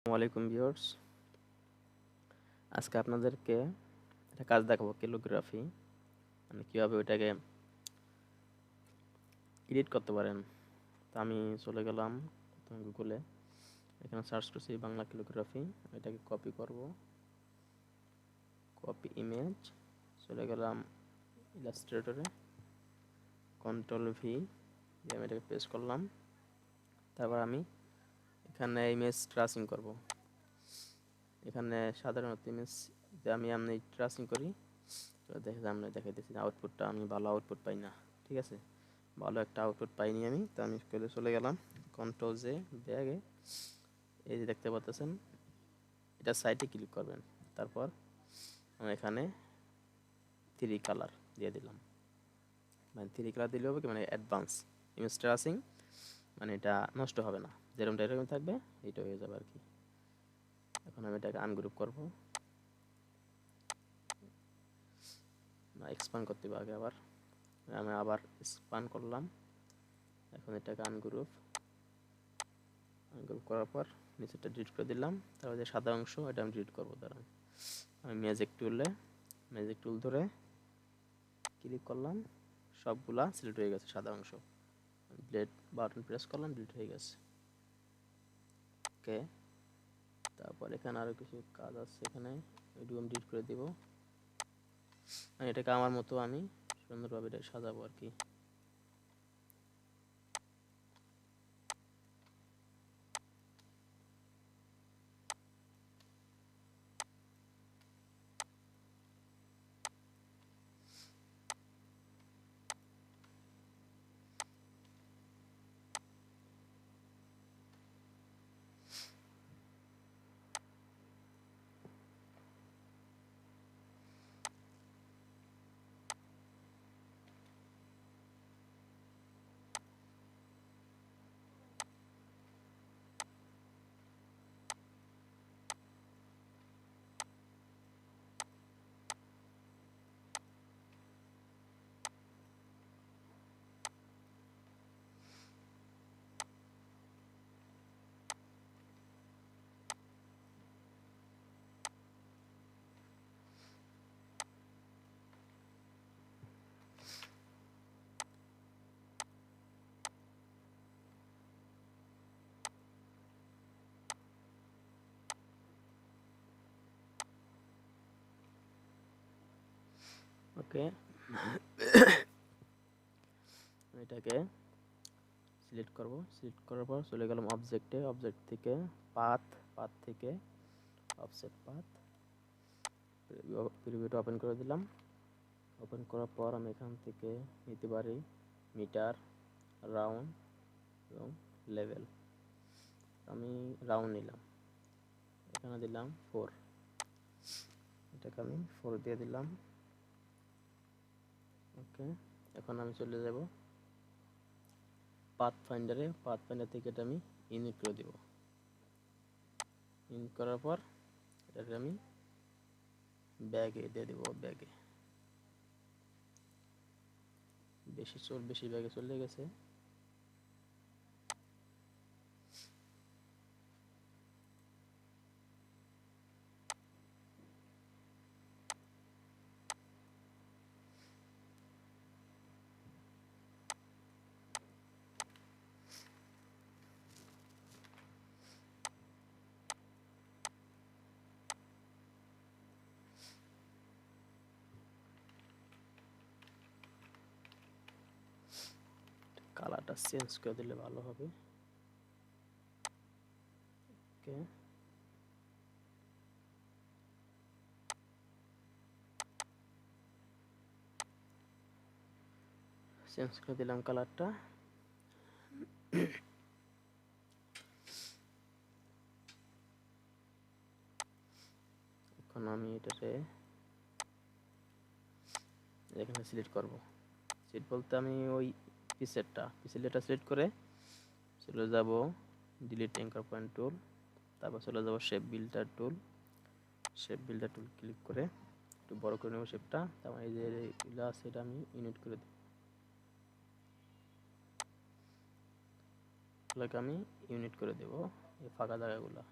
আসসালামু আলাইকুম ভিউয়ার্স, আজকে আপনাদেরকে একটা কাজ দেখাবো ক্যালিগ্রাফি, মানে কীভাবে ওইটাকে এডিট করতে পারেন। তো আমি চলে গেলাম গুগলে, এখানে সার্চ করছি বাংলা ক্যালিগ্রাফি। এটাকে কপি করব, কপি ইমেজ, চলে গেলাম ইলাস্ট্রেটরে, কন্ট্রোল-ভি দিয়ে আমি এটাকে পেস্ট করলাম। তারপর আমি এখানে ইমেজ ট্রেসিং করব। এখানে সাধারণত ইমেজ আমি ট্রেসিং করি, তো আমরা দেখাইতেছি আউটপুটটা আমি ভালো আউটপুট পাই না। ঠিক আছে, ভালো একটা আউটপুট পাইনি আমি, তো আমি চলে গেলাম কন্ট্রোল-জে ব্যাগে। এই যে দেখতে পাচ্ছেন, এটা সাইটে ক্লিক করবেন। তারপর আমি এখানে 3 কালার দিয়ে দিলাম, মানে 3 কালার দিলে হবে কি, মানে অ্যাডভান্স ইমেজ ট্রেসিং, মানে এটা নষ্ট হবে না, যেরকমটা এরকম থাকবে এইটা হয়ে যাবে আর কি। এখন আমি এটাকে আনগ্রুপ করব, এক্সপ্যান্ড করতে হবে আগে। আমি আবার এক্সপ্যান্ড করলাম। এখন এটাকে আনগ্রুপ করার পর নিচেরটা ডিলিট করে দিলাম। তারপর যে সাদা অংশ এটা আমি ডিলিট করবো। দাঁড়ান, আমি ম্যাজিক টুল ধরে ক্লিক করলাম, সবগুলা সিলেক্ট হয়ে গেছে সাদা অংশ। ডিলিট বাটন প্রেস করলাম, ডিলিট হয়ে গেছে। ওকে, তারপর এখানে আরও কিছু কাজ আছে, এখানে এটুকু আমি ডিলিট করে দিব। এটাকে আমার মতো আমি সুন্দরভাবে এটা সাজাবো আর কি। ওকে, এটাকে সিলেক্ট করব। সিলেক্ট করার পর চলে গেলাম অবজেক্টে, অবজেক্ট থেকে পাথ থেকে অফসেট পাথ, প্রিভিউটা ওপেন করে দিলাম। ওপেন করার পর আমি এখান থেকে নিতে পারি মিটার, রাউন্ড এবং লেভেল। আমি রাউন্ড নিলাম, এখানে দিলাম 4, এটাকে আমি 4 দিয়ে দিলাম। ওকে, এখন আমি চলে যাব পাথ ফাইন্ডার থেকে এটা আমি ইউনিট করে দেব। ইউনিট করার পর এটাকে আমি ব্যাগে দিয়ে দেব। ব্যাগে বেশি ব্যাগে চলে গেছে। কালারটা চেঞ্জ করে দিলে ভালো হবে। ওকে, চেঞ্জ করে দিলাম কালারটা। এখন আমি এটাতে এখানে সিলেক্ট করব। সিলেক্ট বলতে আমি ওই পিসেলটা সিলেক্ট করে চলে যাব ডিলিট অ্যাঙ্কার পয়েন্ট টুল, তারপর চলে যাব শেপ বিল্ডার টুল ক্লিক করে একটু বড় করে নেব শেপটা। তারপর এই যে এগুলো আছে এটা আমি ইউনিট করে দেব, এগুলোকে আমি ইউনিট করে দেব এই ফাঁকা জায়গাগুলো।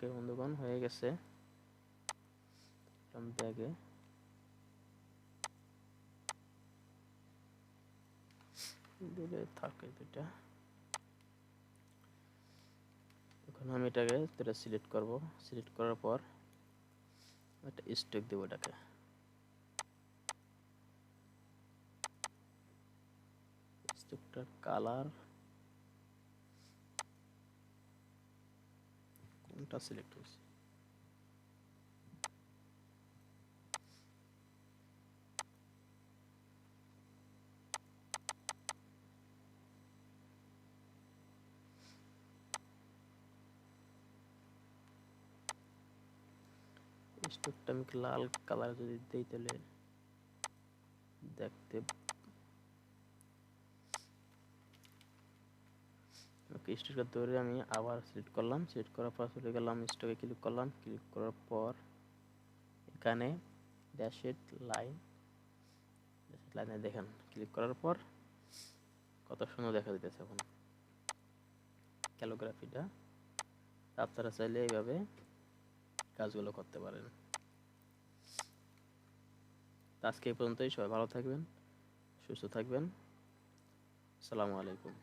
ওকে বন্ধুগণ, হয়ে গেছে। ব্যাগে দিলে থাকে দুটা। এখন আমি এটাকে সিলেক্ট করব। সিলেক্ট করার পর একটা স্ট্রোক দেবো এটাকে। স্ট্রোকটার কালার কোনটা সিলেক্ট হয়েছে? স্ট্রোকটা আমি লাল কালার যদি দিই তাহলে দেখতে। ওকে, স্ট্রোকটা ধরে আমি আবার সিলেক্ট করলাম। সিলেক্ট করার পর চলে গেলাম স্ট্রোকে, ক্লিক করলাম। ক্লিক করার পর এখানে ড্যাশেড লাইনে দেখেন, ক্লিক করার পর কত সুন্দর দেখা দিতেছে এখন ক্যালিগ্রাফিটা। আপনারা চাইলে এইভাবে কাজগুলো করতে পারেন। আজকে এই পর্যন্তই। সবাই ভালো থাকবেন, সুস্থ থাকবেন। আসসালামু আলাইকুম।